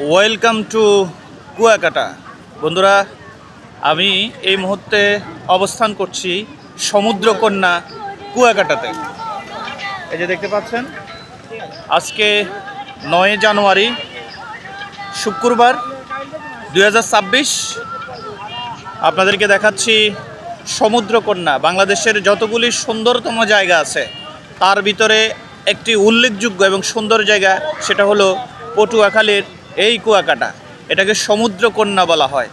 Welcome to Kuakata. বন্ধুরা, আমি এই মুহূর্তে অবস্থান করছি সমুদ্রকন্যা কুয়াকাটাতে। এই যে দেখতে পাচ্ছেন, আজকে 9 জানুয়ারি শুক্রবার 2026। আপনাদেরকে দেখাচ্ছি সমুদ্রকন্যা। বাংলাদেশের যতগুলি সুন্দরতম জায়গা আছে তার ভিতরে একটি উল্লেখযোগ্য এবং সুন্দর জায়গা, সেটা হলো পটুয়াখালীর এই কুয়াকাটা। এটাকে সমুদ্রকন্যা বলা হয়।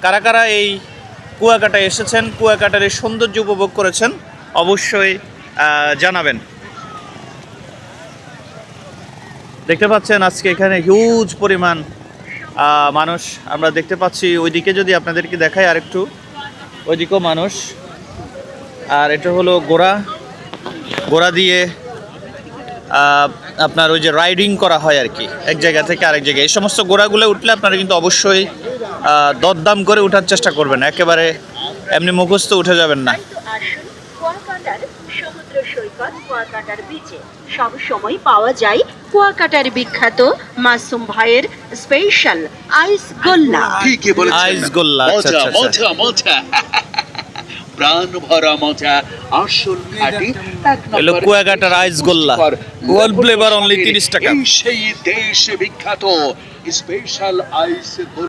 কারা কারা এই কুয়াকাটায় এসেছেন, কুয়াকাটার এই সৌন্দর্য উপভোগ করেছেন, অবশ্যই জানাবেন। দেখতে পাচ্ছেন আজকে এখানে হিউজ পরিমাণ মানুষ আমরা দেখতে পাচ্ছি। ওইদিকে যদি আপনাদেরকে দেখাই আরেকটু, ওইদিকেও মানুষ। আর এটা হলো ঘোড়া দিয়ে আপনার ওই যে রাইডিং করা হয় আর কি, এক জায়গা থেকে আরেক জায়গায়। এই সমস্ত ঘোড়াগুলো উঠলে আপনারা কিন্তু অবশ্যই দরদাম করে ওঠার চেষ্টা করবেন, একেবারে এমনি মুখস্থ উঠে যাবেন না। কুয়াকাটার সমুদ্র সৈকত কুয়াকাটার বিচে সব সময় পাওয়া যায় কুয়াকাটার বিখ্যাত মাসুম ভাইয়ের স্পেশাল আইস গোল্লা। ঠিকই বলেছেন, আইস গোল্লা, আচ্ছা, মজা আচ্ছা, আচ্ছা। মজা মজা প্রাণ ভরা মজা, আসল খাঁটি এক এলো নম্বর কুয়াকাটার আইস গোল্লা, ওয়ার্ল্ড ফ্লেভার অনলি 30 টাকা। এই সেই দেশ বিখ্যাত স্পেশাল আইস গোল্লা।